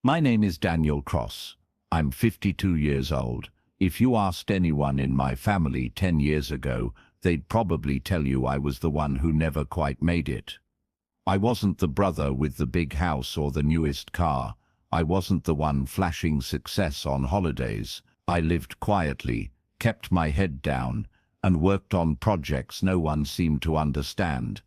My name is Daniel Cross. I'm 52 years old. If you asked anyone in my family 10 years ago, they'd probably tell you I was the one who never quite made it. I wasn't the brother with the big house or the newest car. I wasn't the one flashing success on holidays. I lived quietly, kept my head down, and worked on projects no one seemed to understand.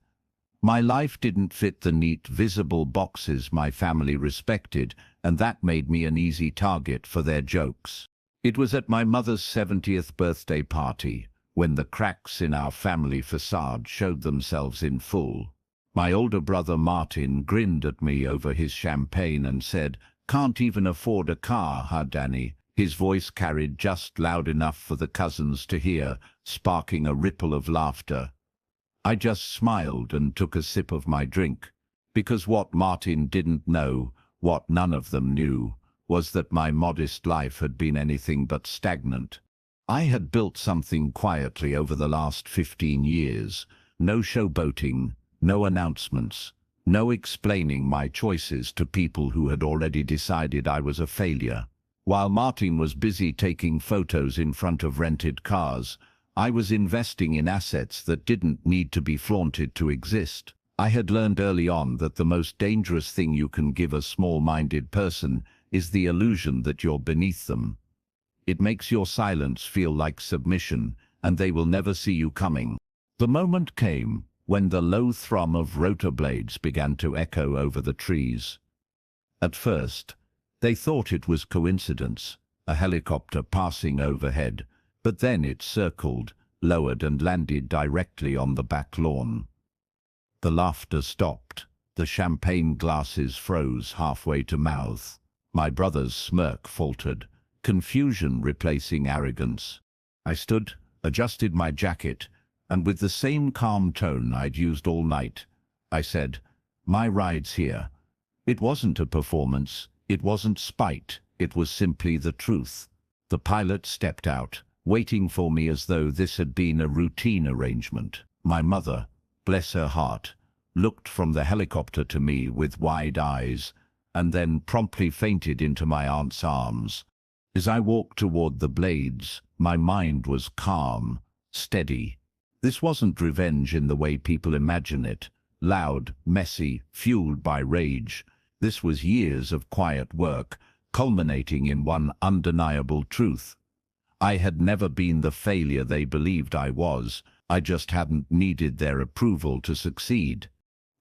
My life didn't fit the neat, visible boxes my family respected, and that made me an easy target for their jokes. It was at my mother's 70th birthday party, when the cracks in our family facade showed themselves in full. My older brother Martin grinned at me over his champagne and said, "Can't even afford a car, huh, Danny?" His voice carried just loud enough for the cousins to hear, sparking a ripple of laughter. I just smiled and took a sip of my drink, because what Martin didn't know, what none of them knew, was that my modest life had been anything but stagnant. I had built something quietly over the last 15 years. No showboating, no announcements, no explaining my choices to people who had already decided I was a failure. While Martin was busy taking photos in front of rented cars, I was investing in assets that didn't need to be flaunted to exist. I had learned early on that the most dangerous thing you can give a small-minded person is the illusion that you're beneath them. It makes your silence feel like submission, and they will never see you coming. The moment came when the low thrum of rotor blades began to echo over the trees. At first, they thought it was coincidence, a helicopter passing overhead, but then it circled, lowered and landed directly on the back lawn. The laughter stopped. The champagne glasses froze halfway to mouth. My brother's smirk faltered, confusion replacing arrogance. I stood, adjusted my jacket, and with the same calm tone I'd used all night, I said, "My ride's here." It wasn't a performance, it wasn't spite, it was simply the truth. The pilot stepped out, waiting for me as though this had been a routine arrangement. My mother, bless her heart, looked from the helicopter to me with wide eyes, and then promptly fainted into my aunt's arms. As I walked toward the blades, my mind was calm, steady. This wasn't revenge in the way people imagine it, loud, messy, fueled by rage. This was years of quiet work, culminating in one undeniable truth. I had never been the failure they believed I was. I just hadn't needed their approval to succeed.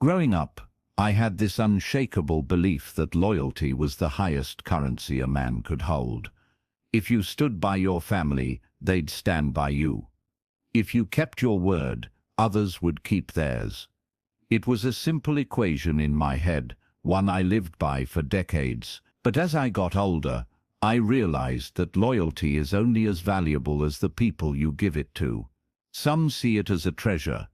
Growing up, I had this unshakable belief that loyalty was the highest currency a man could hold. If you stood by your family, they'd stand by you. If you kept your word, others would keep theirs. It was a simple equation in my head, one I lived by for decades. But as I got older, I realized that loyalty is only as valuable as the people you give it to. Some see it as a treasure,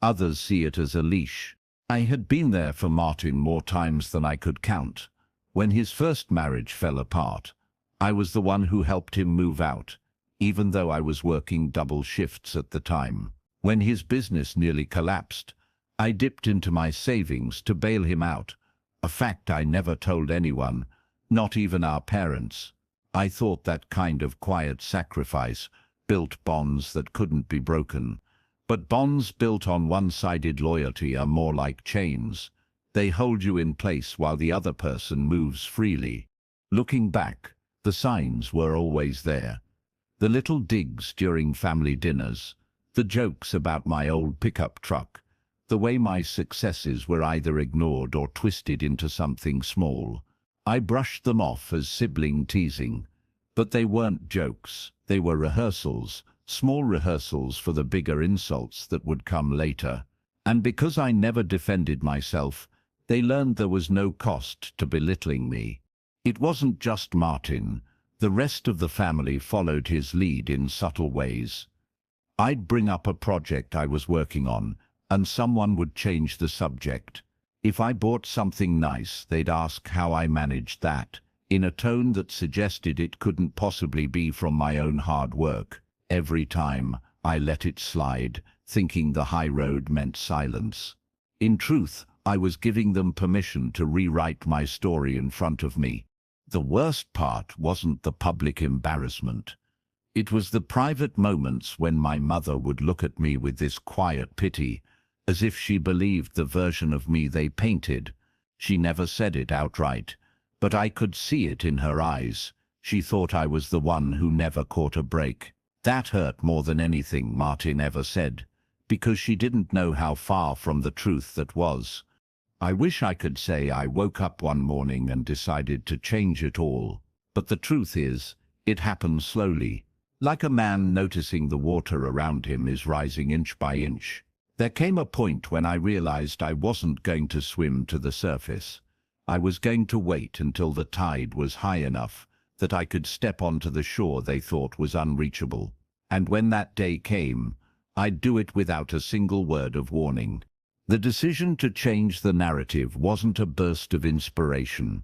others see it as a leash. I had been there for Martin more times than I could count. When his first marriage fell apart, I was the one who helped him move out, even though I was working double shifts at the time. When his business nearly collapsed, I dipped into my savings to bail him out, a fact I never told anyone, not even our parents. I thought that kind of quiet sacrifice built bonds that couldn't be broken. But bonds built on one-sided loyalty are more like chains. They hold you in place while the other person moves freely. Looking back, the signs were always there. The little digs during family dinners, the jokes about my old pickup truck, the way my successes were either ignored or twisted into something small. I brushed them off as sibling teasing, but they weren't jokes. They were rehearsals, small rehearsals for the bigger insults that would come later. And because I never defended myself, they learned there was no cost to belittling me. It wasn't just Martin. The rest of the family followed his lead in subtle ways. I'd bring up a project I was working on, and someone would change the subject. If I bought something nice, they'd ask how I managed that, in a tone that suggested it couldn't possibly be from my own hard work. Every time, I let it slide, thinking the high road meant silence. In truth, I was giving them permission to rewrite my story in front of me. The worst part wasn't the public embarrassment. It was the private moments when my mother would look at me with this quiet pity, as if she believed the version of me they painted. She never said it outright, but I could see it in her eyes. She thought I was the one who never caught a break. That hurt more than anything Martin ever said, because she didn't know how far from the truth that was. I wish I could say I woke up one morning and decided to change it all, but the truth is, it happened slowly, like a man noticing the water around him is rising inch by inch. There came a point when I realized I wasn't going to swim to the surface. I was going to wait until the tide was high enough that I could step onto the shore they thought was unreachable. And when that day came, I'd do it without a single word of warning. The decision to change the narrative wasn't a burst of inspiration.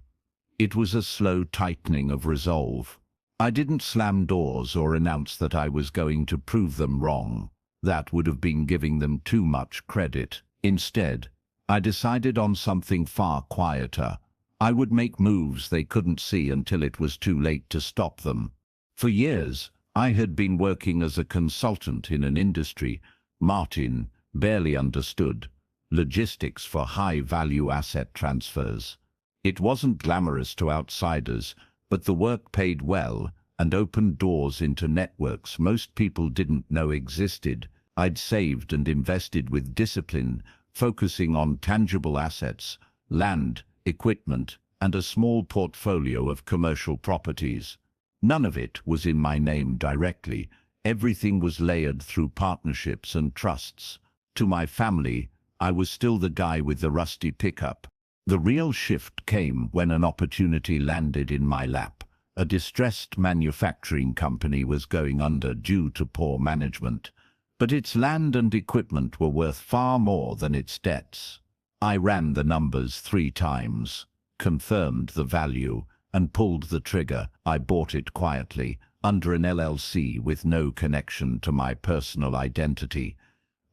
It was a slow tightening of resolve. I didn't slam doors or announce that I was going to prove them wrong. That would have been giving them too much credit. Instead, I decided on something far quieter. I would make moves they couldn't see until it was too late to stop them. For years, I had been working as a consultant in an industry Martin barely understood: logistics for high-value asset transfers. It wasn't glamorous to outsiders, but the work paid well and opened doors into networks most people didn't know existed. I'd saved and invested with discipline, focusing on tangible assets, land, equipment, and a small portfolio of commercial properties. None of it was in my name directly. Everything was layered through partnerships and trusts. To my family, I was still the guy with the rusty pickup. The real shift came when an opportunity landed in my lap. A distressed manufacturing company was going under due to poor management, but its land and equipment were worth far more than its debts. I ran the numbers 3 times, confirmed the value, and pulled the trigger. I bought it quietly, under an LLC with no connection to my personal identity.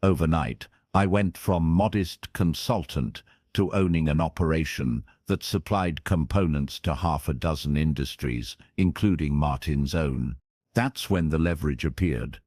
Overnight, I went from modest consultant to owning an operation that supplied components to half a dozen industries, including Martin's own. That's when the leverage appeared.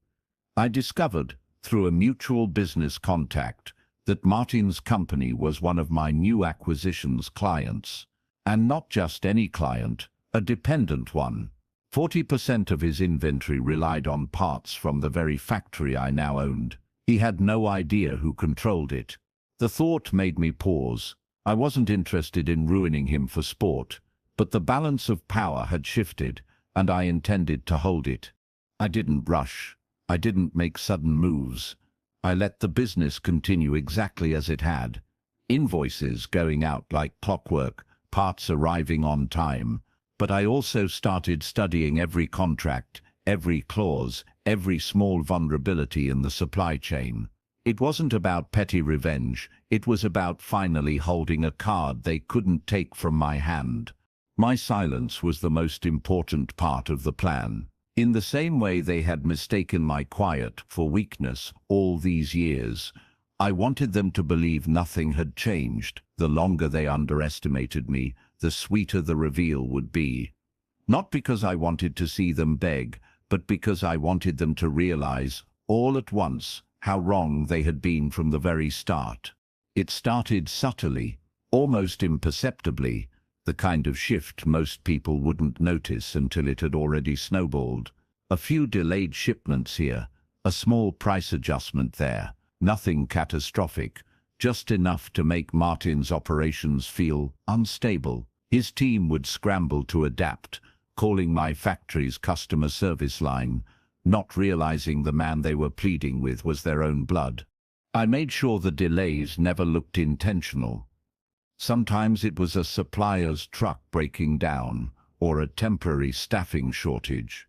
I discovered, through a mutual business contact, that Martin's company was one of my new acquisitions clients. And not just any client, a dependent one. 40% of his inventory relied on parts from the very factory I now owned. He had no idea who controlled it. The thought made me pause. I wasn't interested in ruining him for sport, but the balance of power had shifted, and I intended to hold it. I didn't rush. I didn't make sudden moves. I let the business continue exactly as it had. Invoices going out like clockwork, parts arriving on time. But I also started studying every contract, every clause, every small vulnerability in the supply chain. It wasn't about petty revenge. It was about finally holding a card they couldn't take from my hand. My silence was the most important part of the plan. In the same way they had mistaken my quiet for weakness all these years, I wanted them to believe nothing had changed. The longer they underestimated me, the sweeter the reveal would be. Not because I wanted to see them beg, but because I wanted them to realize, all at once, how wrong they had been from the very start. It started subtly, almost imperceptibly, the kind of shift most people wouldn't notice until it had already snowballed. A few delayed shipments here, a small price adjustment there, nothing catastrophic, just enough to make Martin's operations feel unstable. His team would scramble to adapt, calling my factory's customer service line, not realizing the man they were pleading with was their own blood. I made sure the delays never looked intentional. Sometimes it was a supplier's truck breaking down, or a temporary staffing shortage.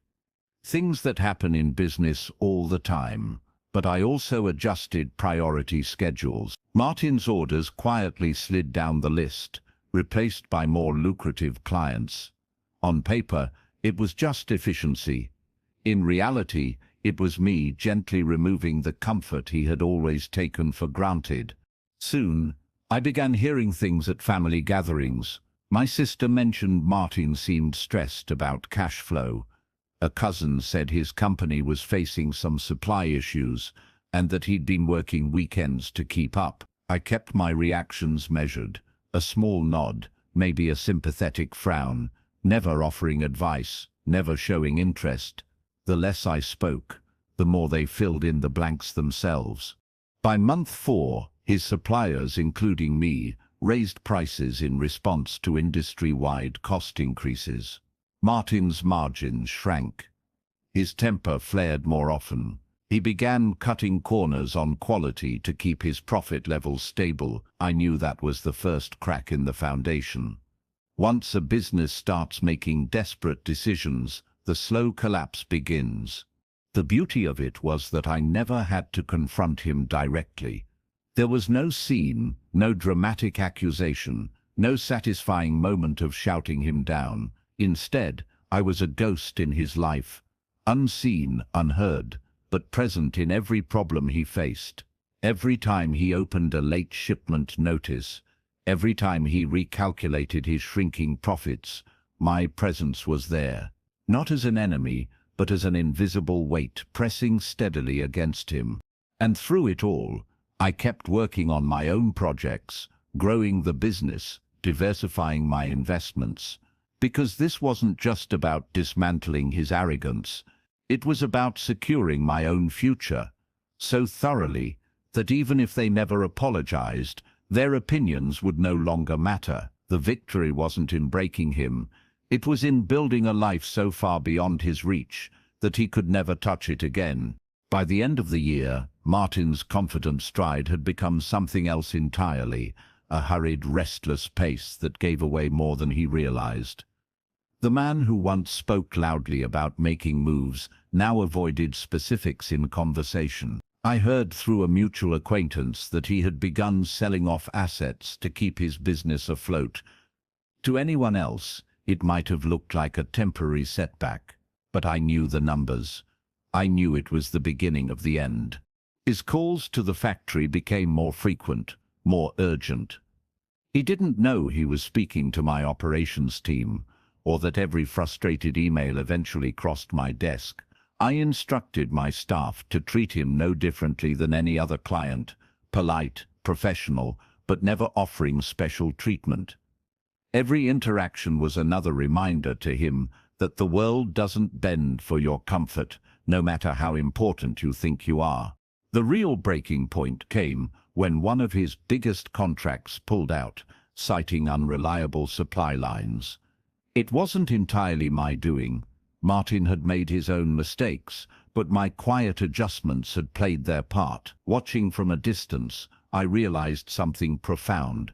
Things that happen in business all the time. But I also adjusted priority schedules. Martin's orders quietly slid down the list, replaced by more lucrative clients. On paper, it was just efficiency. In reality, it was me gently removing the comfort he had always taken for granted. Soon, I began hearing things at family gatherings. My sister mentioned Martin seemed stressed about cash flow. A cousin said his company was facing some supply issues and that he'd been working weekends to keep up. I kept my reactions measured, a small nod, maybe a sympathetic frown, never offering advice, never showing interest. The less I spoke, the more they filled in the blanks themselves. By month 4, his suppliers, including me, raised prices in response to industry-wide cost increases. Martin's margins shrank. His temper flared more often. He began cutting corners on quality to keep his profit levels stable. I knew that was the first crack in the foundation. Once a business starts making desperate decisions, the slow collapse begins. The beauty of it was that I never had to confront him directly. There was no scene, no dramatic accusation, no satisfying moment of shouting him down. Instead, I was a ghost in his life, unseen, unheard, but present in every problem he faced. Every time he opened a late shipment notice, every time he recalculated his shrinking profits, my presence was there, not as an enemy, but as an invisible weight pressing steadily against him. And through it all, I kept working on my own projects, growing the business, diversifying my investments. Because this wasn't just about dismantling his arrogance, it was about securing my own future, so thoroughly that even if they never apologized, their opinions would no longer matter. The victory wasn't in breaking him, it was in building a life so far beyond his reach that he could never touch it again. By the end of the year, Martin's confident stride had become something else entirely, a hurried, restless pace that gave away more than he realized. The man who once spoke loudly about making moves now avoided specifics in conversation. I heard through a mutual acquaintance that he had begun selling off assets to keep his business afloat. To anyone else, it might have looked like a temporary setback, but I knew the numbers. I knew it was the beginning of the end. His calls to the factory became more frequent, more urgent. He didn't know he was speaking to my operations team, or that every frustrated email eventually crossed my desk. I instructed my staff to treat him no differently than any other client, polite, professional, but never offering special treatment. Every interaction was another reminder to him that the world doesn't bend for your comfort, no matter how important you think you are. The real breaking point came when one of his biggest contracts pulled out, citing unreliable supply lines. It wasn't entirely my doing. Martin had made his own mistakes, but my quiet adjustments had played their part. Watching from a distance, I realized something profound.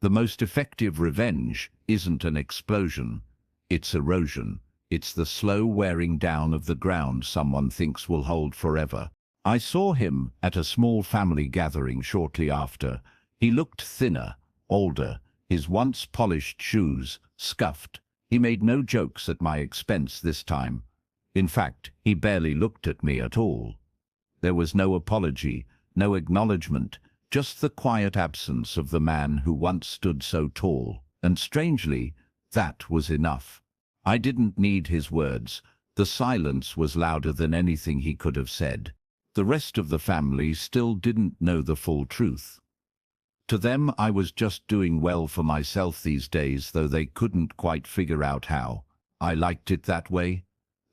The most effective revenge isn't an explosion. It's erosion. It's the slow wearing down of the ground someone thinks will hold forever. I saw him at a small family gathering shortly after. He looked thinner, older, his once polished shoes scuffed. He made no jokes at my expense this time. In fact, he barely looked at me at all. There was no apology, no acknowledgement, just the quiet absence of the man who once stood so tall. And strangely, that was enough. I didn't need his words. The silence was louder than anything he could have said. The rest of the family still didn't know the full truth. To them, I was just doing well for myself these days, though they couldn't quite figure out how. I liked it that way.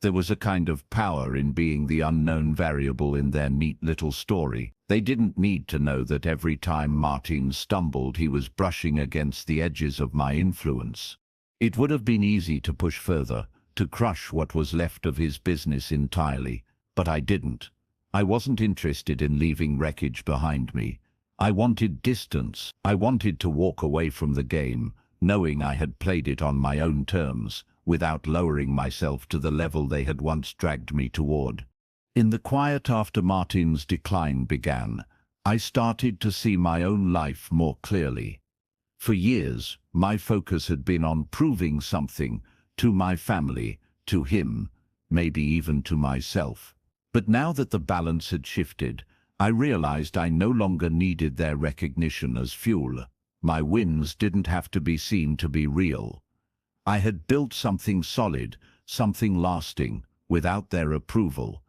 There was a kind of power in being the unknown variable in their neat little story. They didn't need to know that every time Martin stumbled, he was brushing against the edges of my influence. It would have been easy to push further, to crush what was left of his business entirely, but I didn't. I wasn't interested in leaving wreckage behind me. I wanted distance. I wanted to walk away from the game, knowing I had played it on my own terms, without lowering myself to the level they had once dragged me toward. In the quiet after Martin's decline began, I started to see my own life more clearly. For years, my focus had been on proving something to my family, to him, maybe even to myself. But now that the balance had shifted, I realized I no longer needed their recognition as fuel. My wins didn't have to be seen to be real. I had built something solid, something lasting, without their approval.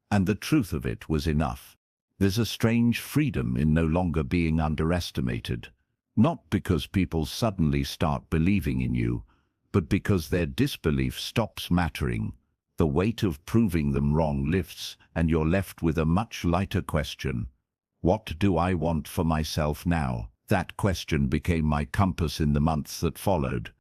And the truth of it was enough. There's a strange freedom in no longer being underestimated. Not because people suddenly start believing in you, but because their disbelief stops mattering. The weight of proving them wrong lifts, and you're left with a much lighter question. What do I want for myself now? That question became my compass in the months that followed.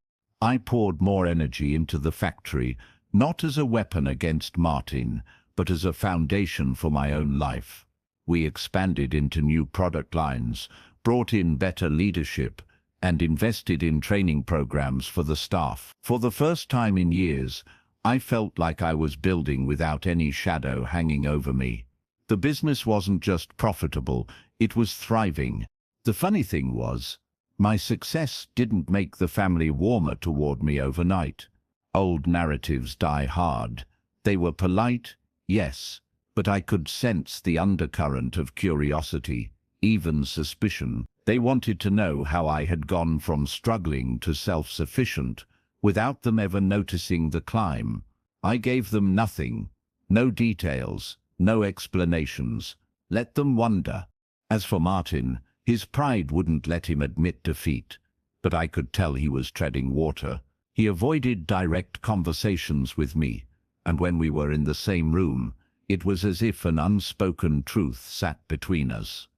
I poured more energy into the factory, not as a weapon against Martin, but as a foundation for my own life. We expanded into new product lines, brought in better leadership, and invested in training programs for the staff. For the first time in years, I felt like I was building without any shadow hanging over me. The business wasn't just profitable, it was thriving. The funny thing was, my success didn't make the family warmer toward me overnight. Old narratives die hard. They were polite, yes, but I could sense the undercurrent of curiosity, even suspicion. They wanted to know how I had gone from struggling to self-sufficient, without them ever noticing the climb. I gave them nothing, no details, no explanations. Let them wonder. As for Martin, his pride wouldn't let him admit defeat, but I could tell he was treading water. He avoided direct conversations with me, and when we were in the same room, it was as if an unspoken truth sat between us,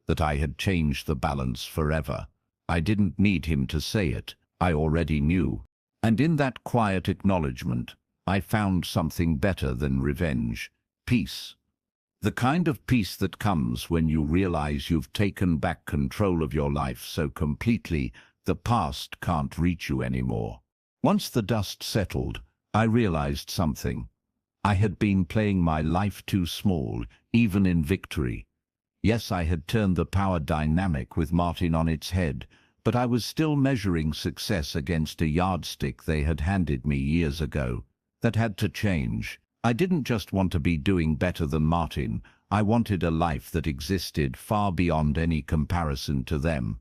that I had changed the balance forever. I didn't need him to say it, I already knew. And in that quiet acknowledgement, I found something better than revenge: peace. The kind of peace that comes when you realize you've taken back control of your life so completely the past can't reach you anymore. Once the dust settled, I realized something. I had been playing my life too small, even in victory. Yes, I had turned the power dynamic with Martin on its head, but I was still measuring success against a yardstick they had handed me years ago. That had to change. I didn't just want to be doing better than Martin, I wanted a life that existed far beyond any comparison to them.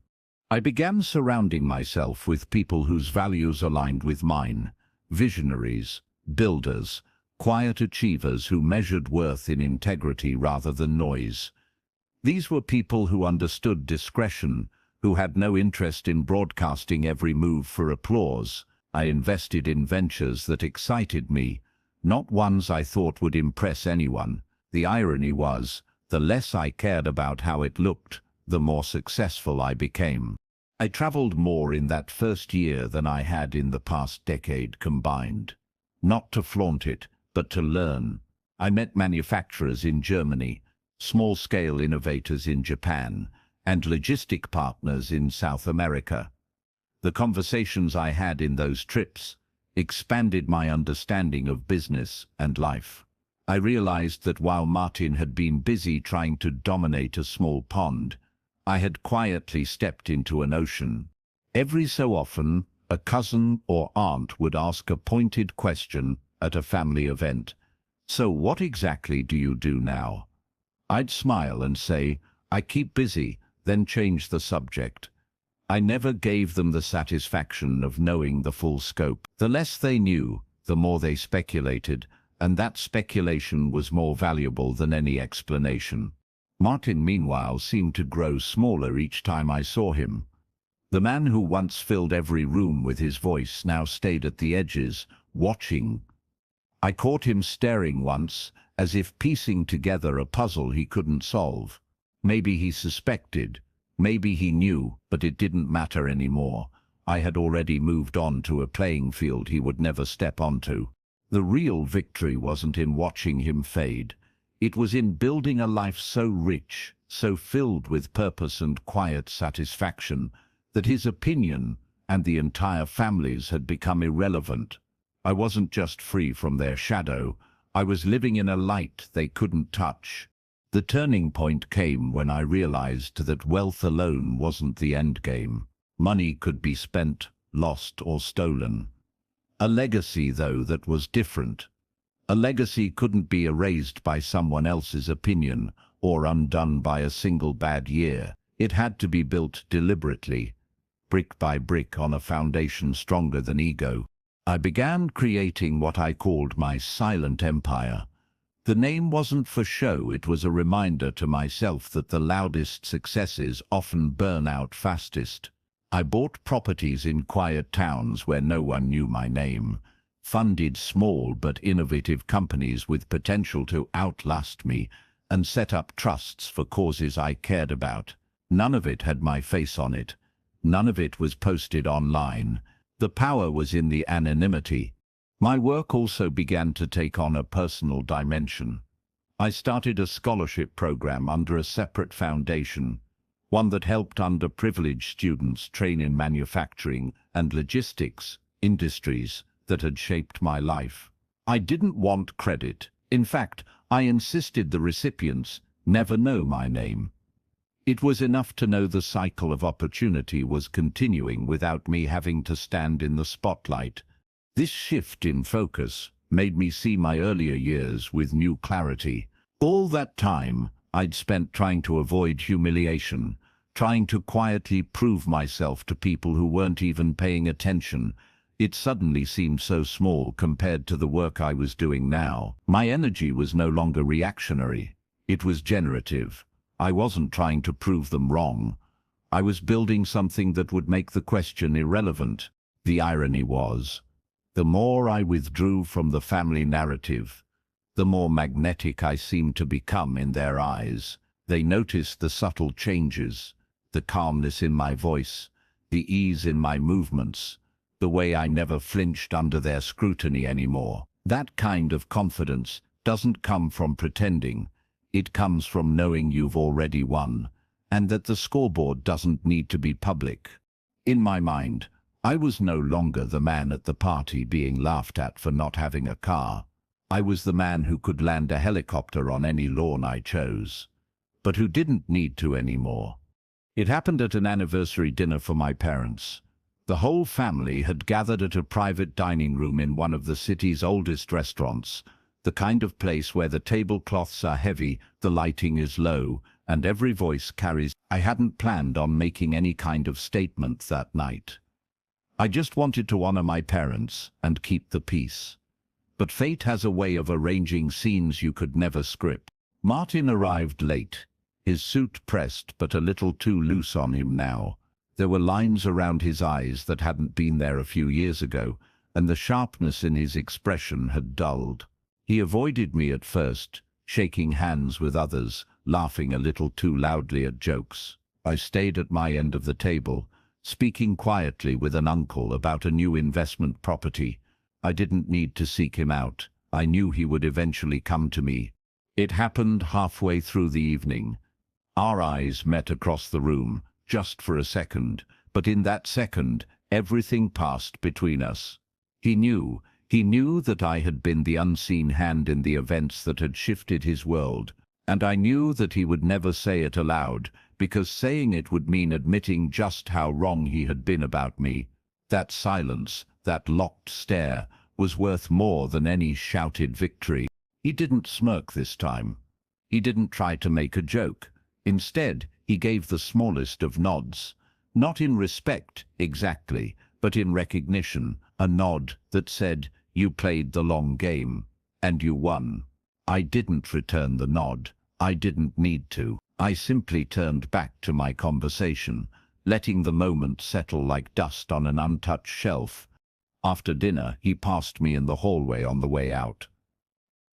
I began surrounding myself with people whose values aligned with mine: visionaries, builders, quiet achievers who measured worth in integrity rather than noise. These were people who understood discretion, who had no interest in broadcasting every move for applause. I invested in ventures that excited me, not ones I thought would impress anyone. The irony was, the less I cared about how it looked, the more successful I became. I traveled more in that first year than I had in the past decade combined. Not to flaunt it, but to learn. I met manufacturers in Germany, small-scale innovators in Japan, and logistic partners in South America. The conversations I had in those trips expanded my understanding of business and life. I realized that while Martin had been busy trying to dominate a small pond, I had quietly stepped into an ocean. Every so often, a cousin or aunt would ask a pointed question at a family event. "So what exactly do you do now?" I'd smile and say, "I keep busy," then change the subject. I never gave them the satisfaction of knowing the full scope. The less they knew, the more they speculated, and that speculation was more valuable than any explanation. Martin, meanwhile, seemed to grow smaller each time I saw him. The man who once filled every room with his voice now stayed at the edges, watching. I caught him staring once, as if piecing together a puzzle he couldn't solve. Maybe he suspected, maybe he knew, but it didn't matter anymore. I had already moved on to a playing field he would never step onto. The real victory wasn't in watching him fade. It was in building a life so rich, so filled with purpose and quiet satisfaction, that his opinion and the entire family's had become irrelevant. I wasn't just free from their shadow, I was living in a light they couldn't touch. The turning point came when I realized that wealth alone wasn't the end game. Money could be spent, lost, or stolen. A legacy, though, that was different. A legacy couldn't be erased by someone else's opinion or undone by a single bad year. It had to be built deliberately, brick by brick on a foundation stronger than ego. I began creating what I called my silent empire. The name wasn't for show, it was a reminder to myself that the loudest successes often burn out fastest. I bought properties in quiet towns where no one knew my name, funded small but innovative companies with potential to outlast me, and set up trusts for causes I cared about. None of it had my face on it. None of it was posted online. The power was in the anonymity. My work also began to take on a personal dimension. I started a scholarship program under a separate foundation, one that helped underprivileged students train in manufacturing and logistics, industries that had shaped my life. I didn't want credit. In fact, I insisted the recipients never know my name. It was enough to know the cycle of opportunity was continuing without me having to stand in the spotlight. This shift in focus made me see my earlier years with new clarity. All that time I'd spent trying to avoid humiliation, trying to quietly prove myself to people who weren't even paying attention. It suddenly seemed so small compared to the work I was doing now. My energy was no longer reactionary. It was generative. I wasn't trying to prove them wrong. I was building something that would make the question irrelevant. The irony was, the more I withdrew from the family narrative, the more magnetic I seemed to become in their eyes. They noticed the subtle changes, the calmness in my voice, the ease in my movements, the way I never flinched under their scrutiny anymore. That kind of confidence doesn't come from pretending. It comes from knowing you've already won, and that the scoreboard doesn't need to be public. In my mind, I was no longer the man at the party being laughed at for not having a car. I was the man who could land a helicopter on any lawn I chose, but who didn't need to anymore. It happened at an anniversary dinner for my parents. The whole family had gathered at a private dining room in one of the city's oldest restaurants, the kind of place where the tablecloths are heavy, the lighting is low, and every voice carries. I hadn't planned on making any kind of statement that night. I just wanted to honor my parents and keep the peace. But fate has a way of arranging scenes you could never script. Martin arrived late, his suit pressed but a little too loose on him now. There were lines around his eyes that hadn't been there a few years ago, and the sharpness in his expression had dulled. He avoided me at first, shaking hands with others, laughing a little too loudly at jokes. I stayed at my end of the table, speaking quietly with an uncle about a new investment property. I didn't need to seek him out. I knew he would eventually come to me. It happened halfway through the evening. Our eyes met across the room, just for a second, but in that second, everything passed between us. He knew that I had been the unseen hand in the events that had shifted his world, and I knew that he would never say it aloud, because saying it would mean admitting just how wrong he had been about me. That silence, that locked stare, was worth more than any shouted victory. He didn't smirk this time. He didn't try to make a joke. Instead, he gave the smallest of nods. Not in respect, exactly, but in recognition, a nod that said, "You played the long game, and you won." I didn't return the nod. I didn't need to. I simply turned back to my conversation, letting the moment settle like dust on an untouched shelf. After dinner, he passed me in the hallway on the way out.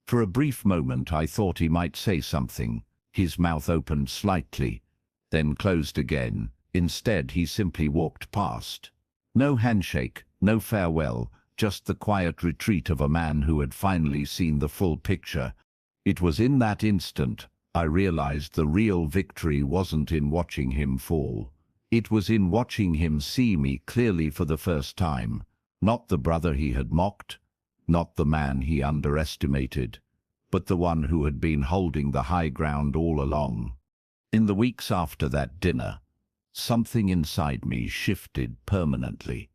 For a brief moment, I thought he might say something. His mouth opened slightly, then closed again. Instead, he simply walked past. No handshake, no farewell, just the quiet retreat of a man who had finally seen the full picture. It was in that instant I realized the real victory wasn't in watching him fall. It was in watching him see me clearly for the first time. Not the brother he had mocked, not the man he underestimated, but the one who had been holding the high ground all along. In the weeks after that dinner, something inside me shifted permanently.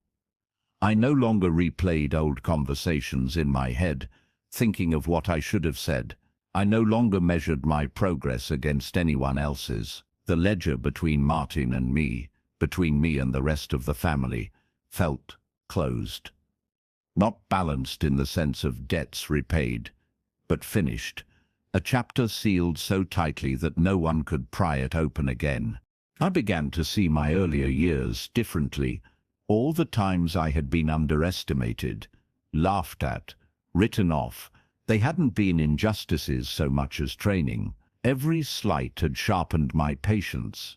I no longer replayed old conversations in my head, thinking of what I should have said. I no longer measured my progress against anyone else's. The ledger between Martin and me between me and the rest of the family, felt closed. Not balanced in the sense of debts repaid, but finished. A chapter sealed so tightly that no one could pry it open again. I began to see my earlier years differently. All the times I had been underestimated, laughed at, written off, they hadn't been injustices so much as training. Every slight had sharpened my patience.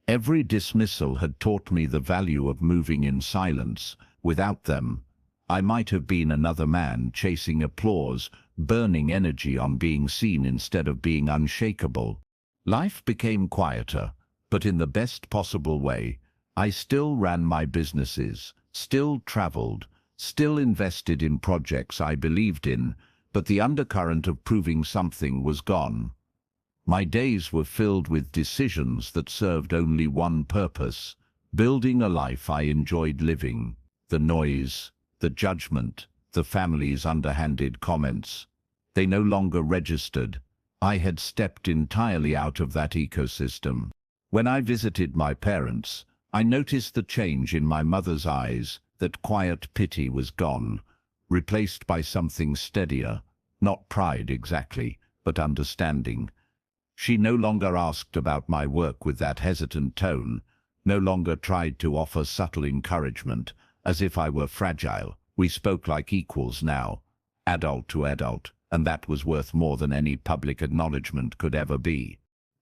Every dismissal had taught me the value of moving in silence. Without them, I might have been another man chasing applause, burning energy on being seen instead of being unshakable. Life became quieter, but in the best possible way. I still ran my businesses, still traveled, still invested in projects I believed in, but the undercurrent of proving something was gone. My days were filled with decisions that served only one purpose: building a life I enjoyed living. The noise, the judgment, the family's underhanded comments, they no longer registered. I had stepped entirely out of that ecosystem. When I visited my parents, I noticed the change in my mother's eyes. That quiet pity was gone, replaced by something steadier, not pride exactly, but understanding. She no longer asked about my work with that hesitant tone, no longer tried to offer subtle encouragement, as if I were fragile. We spoke like equals now, adult to adult, and that was worth more than any public acknowledgement could ever be.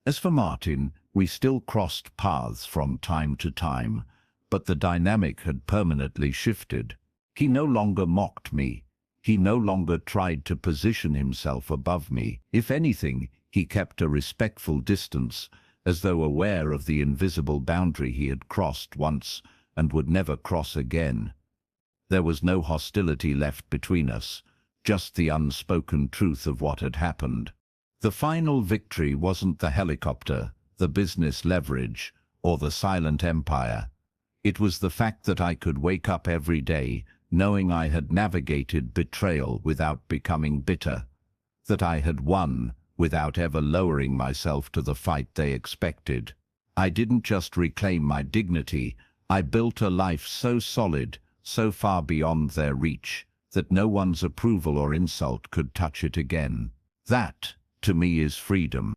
As for Martin, we still crossed paths from time to time, but the dynamic had permanently shifted. He no longer mocked me. He no longer tried to position himself above me. If anything, he kept a respectful distance, as though aware of the invisible boundary he had crossed once and would never cross again. There was no hostility left between us, just the unspoken truth of what had happened. The final victory wasn't the helicopter, the business leverage, or the silent empire. It was the fact that I could wake up every day knowing I had navigated betrayal without becoming bitter, that I had won without ever lowering myself to the fight they expected. I didn't just reclaim my dignity, I built a life so solid, so far beyond their reach, that no one's approval or insult could touch it again. That, to me, is freedom.